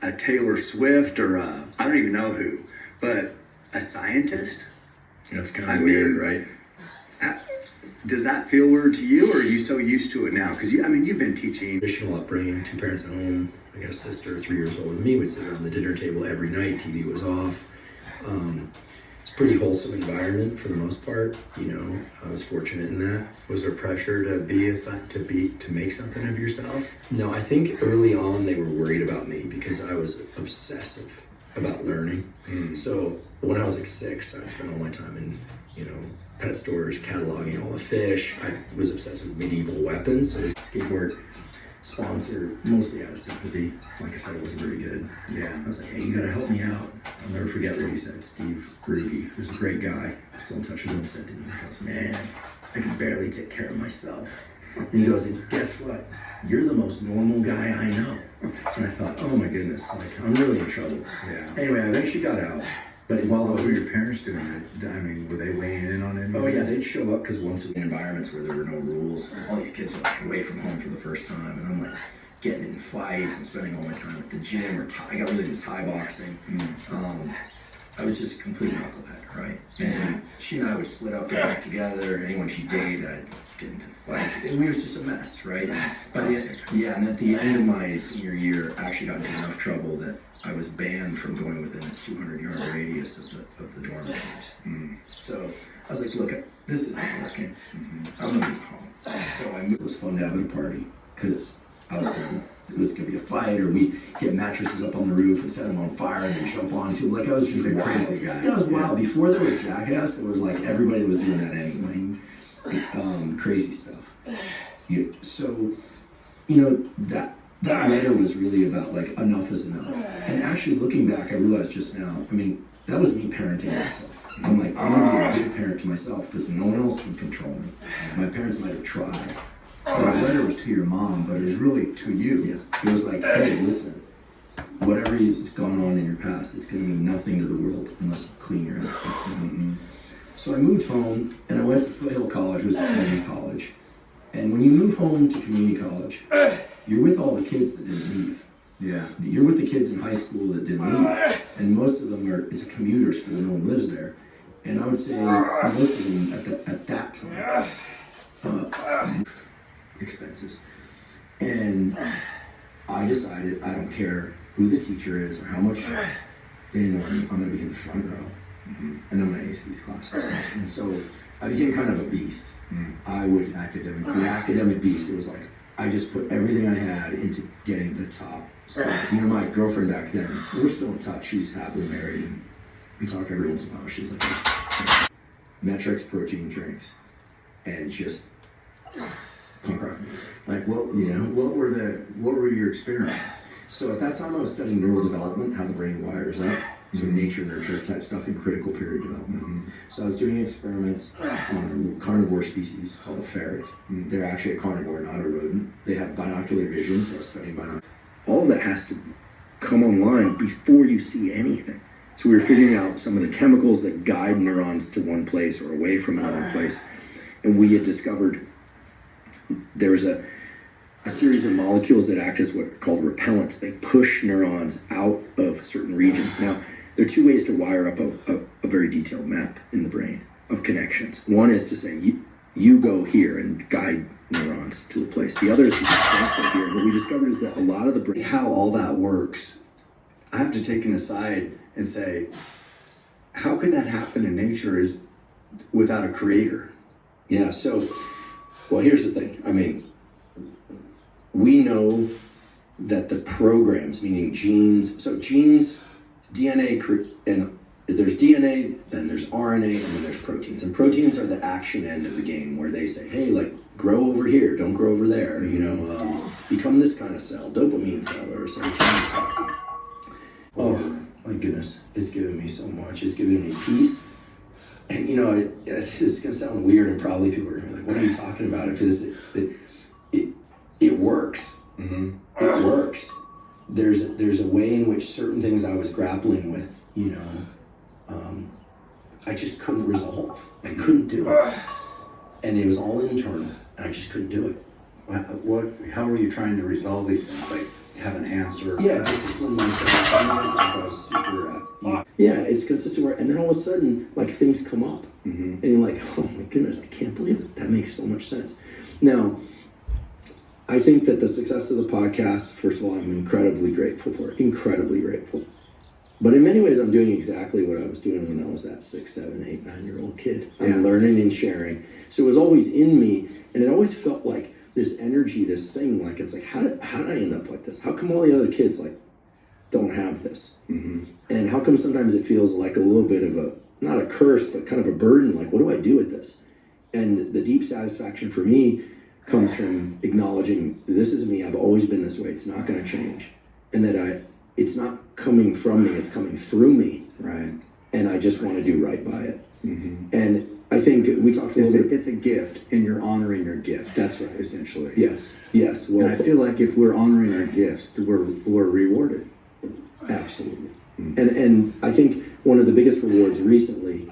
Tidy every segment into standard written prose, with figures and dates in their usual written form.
a Taylor Swift or I don't even know who, but a scientist? That's kind of weird, right? Does that feel weird to you, or are you so used to it now? Because you've been teaching. Traditional upbringing, 2 parents at home. I got a sister 3 years older than me. We'd sit around the dinner table every night. TV was off. It's a pretty wholesome environment for the most part. I was fortunate in that. Was there pressure to make something of yourself? No, I think early on they were worried about me because I was obsessive about learning. So when I was like 6, I'd spend all my time in, pet stores, cataloging all the fish. I was obsessed with medieval weapons. So this skateboard sponsor, mostly out of sympathy. Like I said, it wasn't very good. Yeah. I was like, hey, you gotta help me out. I'll never forget what he said. Steve Rudy, who's a great guy, I'm still in touch with him, said to me, he goes, man, I can barely take care of myself. And he goes, and guess what? You're the most normal guy I know. And I thought, oh my goodness, like I'm really in trouble. Yeah. Anyway, I eventually got out. But while I What was were your parents doing it? Were they weighing in on it? Oh yeah, they'd show up because once in environments where there were no rules, all these kids are like away from home for the first time, and I'm like getting in fights and spending all my time at the gym, or I got really into Thai boxing. I was just a complete knucklehead, right? And she and I would split up, get back together. Anyone she dated, I'd get into fights. And we was just a mess, right? And at the end of my senior year, I actually got into enough trouble that I was banned from going within a 200-yard radius of the dormitories. So I was like, look, this isn't working. I'm gonna move home. So I moved. It was fun to have at a party because it was gonna be a fight, or we get mattresses up on the roof and set them on fire and then jump onto them. Like I was just a crazy guy. That was wild. Before there was Jackass, there was like everybody was doing that anyway. Crazy stuff. So that letter was really about like enough is enough. And actually looking back, I realized just now, that was me parenting myself. I'm like, I'm gonna be a good parent to myself because no one else can control me. My parents might have tried. The letter was to your mom, but it was really to you. Yeah. It was like, hey, listen, whatever has gone on in your past, it's going to mean nothing to the world unless you clean your house. So I moved home, and I went to Foothill College, which was a community college. And when you move home to community college, you're with all the kids that didn't leave. Yeah. You're with the kids in high school that didn't leave. And most of them it's a commuter school, no one lives there. And I would say most of them at that time, expenses. And I decided I don't care who the teacher is or how much they know me, I'm going to be in the front row. And I'm going to ace these classes. And so I became kind of a beast. I would, the academic beast. It was like, I just put everything I had into getting the top. So, my girlfriend back then, we're still in touch. She's happily married, and we talk every once in a while. She's like, Metrics protein drinks, and just punk rock music. Like what were your experiments? So at that time I was studying neural development, how the brain wires up. So nature, nurture type stuff in critical period development. So I was doing experiments on a carnivore species called a ferret. They're actually a carnivore, not a rodent. They have binocular vision, so I was studying binocular. All of that has to come online before you see anything. So we were figuring out some of the chemicals that guide neurons to one place or away from another place. And we had discovered there was a series of molecules that act as what are called repellents. They push neurons out of certain regions. Now, there are 2 ways to wire up a very detailed map in the brain of connections. One is to say, you go here and guide neurons to a place. The other is to just go here. And what we discovered is that a lot of the brain... How all that works, I have to take an aside and say, how could that happen in nature without a creator? Yeah, so, well, here's the thing. We know that the programs, meaning genes, so genes, DNA, and there's DNA, then there's RNA, and then there's proteins. And proteins are the action end of the game where they say, hey, like, grow over here, don't grow over there, become this kind of cell, dopamine cell, or serotonin cell. Oh, my goodness, it's given me so much. It's given me peace. And, it's going to sound weird, and probably people are going to be like, what are you talking about? It works. It works. There's a way in which certain things I was grappling with, I just couldn't resolve. I couldn't do it. And it was all internal, and I just couldn't do it. How were you trying to resolve these things? Like, have an answer. Yeah, discipline myself. I was super. Yeah, it's consistent work, and then all of a sudden, like things come up, and you're like, oh my goodness, I can't believe it. That makes so much sense. Now, I think that the success of the podcast, first of all, I'm incredibly grateful for it. Incredibly grateful. But in many ways, I'm doing exactly what I was doing when I was that 6, 7, 8, 9-year-old kid. I'm learning and sharing. So it was always in me, and it always felt like this energy, this thing, like it's like, how did I end up like this? How come all the other kids like don't have this? And how come sometimes it feels like a little bit of a, not a curse, but kind of a burden, like what do I do with this? And the deep satisfaction for me comes from acknowledging this is me, I've always been this way, it's not gonna change. And that it's not coming from me, it's coming through me. Right. And I just wanna do right by it. And I think we talked a little bit. It's a gift, and you're honoring your gift. That's right. Essentially. Yes. Well, and I feel like if we're honoring our gifts, we're rewarded. Absolutely. And I think one of the biggest rewards recently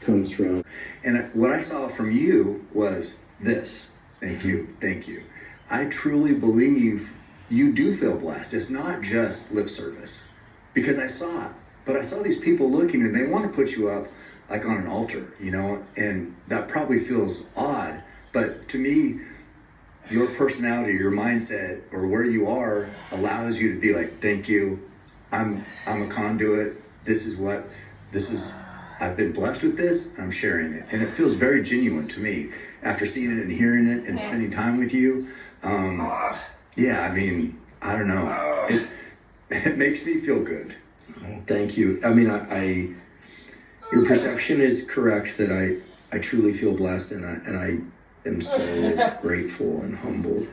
comes from. And what I saw from you was this. Thank you. Thank you. I truly believe you do feel blessed. It's not just lip service. Because I saw it. But I saw these people looking, and they want to put you up like on an altar, you know, and that probably feels odd. But to me, your personality, your mindset, or where you are allows you to be like, thank you. I'm a conduit. I've been blessed with this. I'm sharing it. And it feels very genuine to me after seeing it and hearing it and spending time with you. Yeah, I mean, I don't know. It makes me feel good. Oh, thank you. I mean, your perception is correct that I truly feel blessed, and I am so grateful and humbled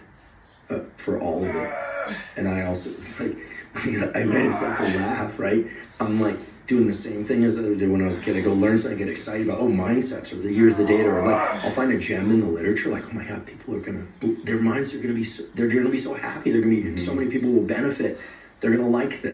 for all of it. And I also, it's like, I made myself laugh, right? I'm like doing the same thing as I did when I was a kid. I go learn something, get excited about, mindsets, or here's the data, or like I'll find a gem in the literature, like, oh my God, people are their minds are gonna be, they're gonna be so happy. They're gonna be, so many people will benefit. They're gonna like this.